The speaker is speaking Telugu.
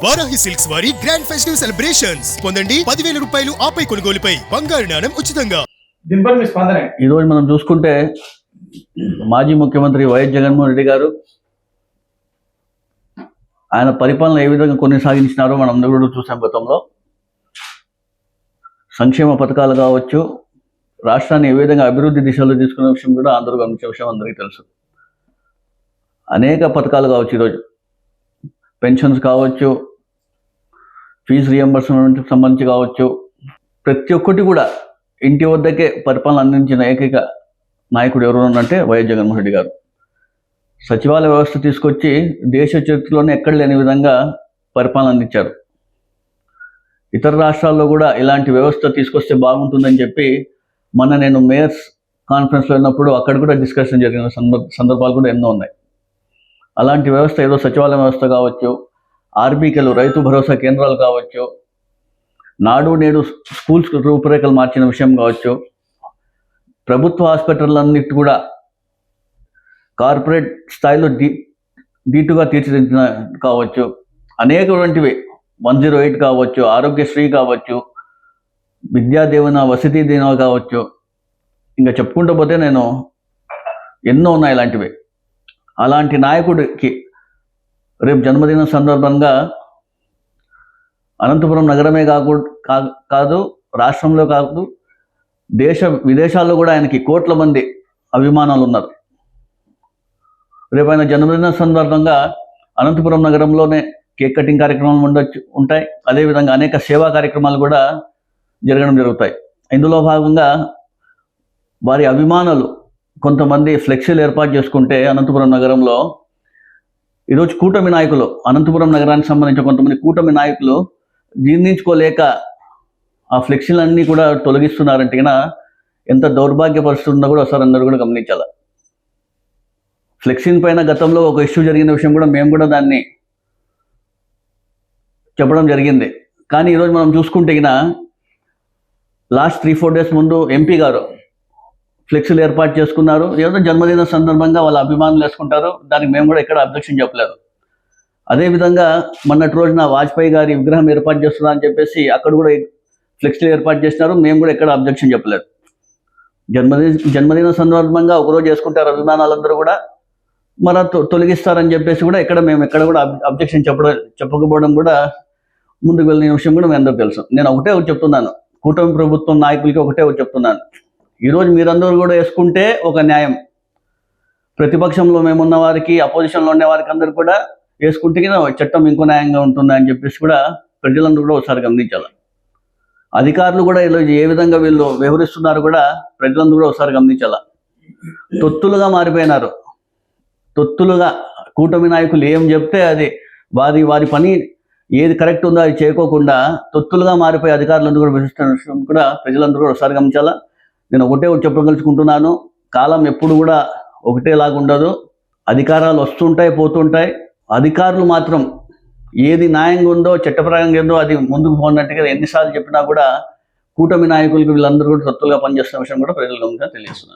వారాహి సిల్క్స్ వారి గ్రాండ్ ఫెస్టివ్ సెలబ్రేషన్స్ పొందండి 10,000 రూపాయలు ఆపై కొనుగోలుపై బంగారు నాణెం ఉచితంగా. దీనిపై మీ స్పందన? ఈరోజు మనం చూసుకుంటే మాజీ ముఖ్యమంత్రి వైఎస్ జగన్మోహన్ రెడ్డి గారు ఆయన పరిపాలన ఏ విధంగా కొనసాగించినారో మనం అందరూ కూడా చూసాం. గతంలో సంక్షేమ పథకాలు కావచ్చు, రాష్ట్రాన్ని ఏ విధంగా అభివృద్ధి దిశలో తీసుకునే విషయం కూడా అందరూ గమనించే విషయం అందరికీ తెలుసు. అనేక పథకాలు కావచ్చు, ఈరోజు పెన్షన్స్ కావచ్చు, ఫీజు రియంబర్స్మెంట్ సంబంధించి కావచ్చు, ప్రతి ఒక్కటి కూడా ఇంటి వద్దకే పరిపాలన అందించిన ఏకైక నాయకుడు ఎవరు అంటే వైఎస్ జగన్మోహన్ రెడ్డి గారు. సచివాలయ వ్యవస్థ తీసుకొచ్చి దేశ చరిత్రలోనే ఎక్కడ లేని విధంగా పరిపాలన అందించారు. ఇతర రాష్ట్రాల్లో కూడా ఇలాంటి వ్యవస్థ తీసుకొస్తే బాగుంటుందని చెప్పి మొన్న నేను మేయర్స్ కాన్ఫరెన్స్లో ఉన్నప్పుడు అక్కడ కూడా డిస్కషన్ జరిగిన సందర్భాలు కూడా ఎన్నో ఉన్నాయి. అలాంటి వ్యవస్థ ఏదో సచివాలయ వ్యవస్థ కావచ్చు, ఆర్బీకేలు రైతు భరోసా కేంద్రాలు కావచ్చు, నాడు నేడు స్కూల్స్ రూపురేఖలు మార్చిన విషయం కావచ్చు, ప్రభుత్వ హాస్పిటళ్ళన్నిటి కూడా కార్పొరేట్ స్థాయిలో దీటుగా తీర్చిదిద్దిన కావచ్చు, అనేకటువంటివి 108 కావచ్చు, ఆరోగ్యశ్రీ కావచ్చు, విద్యా దీవెన, వసతి దీవెన కావచ్చు, ఇంకా చెప్పుకుంటూ పోతే నేను ఎన్నో ఉన్నాయి ఇలాంటివి. అలాంటి నాయకుడికి రేపు జన్మదిన సందర్భంగా అనంతపురం నగరమే కాదు, రాష్ట్రంలో కాదు, విదేశాల్లో కూడా ఆయనకి కోట్ల మంది అభిమానులు ఉన్నారు. రేపు ఆయన జన్మదిన సందర్భంగా అనంతపురం నగరంలోనే కేక్ కటింగ్ కార్యక్రమాలు ఉంటాయి. అదేవిధంగా అనేక సేవా కార్యక్రమాలు కూడా జరగడం జరుగుతాయి. ఇందులో భాగంగా వారి అభిమానులు కొంతమంది ఫ్లెక్సీలు ఏర్పాటు చేసుకుంటే అనంతపురం నగరంలో ఈరోజు కూటమి నాయకులు, అనంతపురం నగరానికి సంబంధించిన కొంతమంది కూటమి నాయకులు జీర్ణించుకోలేక ఆ ఫ్లెక్సీలన్నీ కూడా తొలగిస్తున్నారంటే ఎంత దౌర్భాగ్య పరిస్థితి ఉందో కూడా ఒకసారి అందరూ కూడా గమనించాలి. ఫ్లెక్సీల పైన గతంలో ఒక ఇష్యూ జరిగిన విషయం కూడా మేము కూడా దాన్ని చెప్పడం జరిగింది. కానీ ఈరోజు మనం చూసుకుంటే లాస్ట్ 3-4 డేస్ ముందు ఎంపీ గారు ఫ్లెక్సీలు ఏర్పాటు చేసుకున్నారు. ఏదో జన్మదిన సందర్భంగా వాళ్ళ అభిమానులు వేసుకుంటారు, దానికి మేము కూడా ఎక్కడ అబ్జెక్షన్ చెప్పలేదు. అదేవిధంగా మొన్నటి రోజున వాజ్పేయి గారి విగ్రహం ఏర్పాటు చేస్తున్నా అని చెప్పేసి అక్కడ కూడా ఫ్లెక్సీలు ఏర్పాటు చేసినారు, మేము కూడా ఎక్కడ అబ్జెక్షన్ చెప్పలేదు. జన్మదిన సందర్భంగా ఒకరోజు చేసుకుంటారు అభిమానులందరూ కూడా, మన తొలగిస్తారని చెప్పేసి కూడా మేము ఎక్కడ కూడా అబ్జెక్షన్ చెప్పకపోవడం కూడా ముందుకు వెళ్ళిన విషయం కూడా మీ అందరూ తెలుసు. నేను ఒకటే చెప్తున్నాను, కూటమి ప్రభుత్వం నాయకులకి ఒకటే చెప్తున్నాను, ఈరోజు మీరందరూ కూడా వేసుకుంటే ఒక న్యాయం, ప్రతిపక్షంలో మేమున్న వారికి, అపోజిషన్లో ఉండే వారికి అందరూ కూడా వేసుకుంటే చట్టం ఇంకో న్యాయంగా ఉంటుంది అని చెప్పేసి కూడా ప్రజలందరూ కూడా ఒకసారి గమనించాలి. అధికారులు కూడా ఈరోజు ఏ విధంగా వీళ్ళు వ్యవహరిస్తున్నారు కూడా ప్రజలందరూ కూడా ఒకసారి గమనించాలి. తొత్తులుగా మారిపోయినారు. తొత్తులుగా కూటమి నాయకులు ఏం చెప్తే అది వారి పని ఏది కరెక్ట్ ఉందో అది చేయకోకుండా తొత్తులుగా మారిపోయి అధికారులందరూ కూడా విధిస్తున్న విషయం కూడా ప్రజలందరూ కూడా ఒకసారి గమనించాలా. నేను ఒకటే చెప్పగలుచుకుంటున్నాను, కాలం ఎప్పుడు కూడా ఒకటేలాగా ఉండదు. అధికారాలు వస్తుంటాయి, పోతుంటాయి. అధికారులు మాత్రం ఏది న్యాయంగా ఉందో, చట్టపరంగా ఉందో అది ముందుకు పోయినట్టుగా ఎన్నిసార్లు చెప్పినా కూడా కూటమి నాయకులకు వీళ్ళందరూ కూడా తొత్తులుగా పనిచేస్తున్న విషయం కూడా ప్రజలు గమనించాలని తెలియజేస్తున్నారు.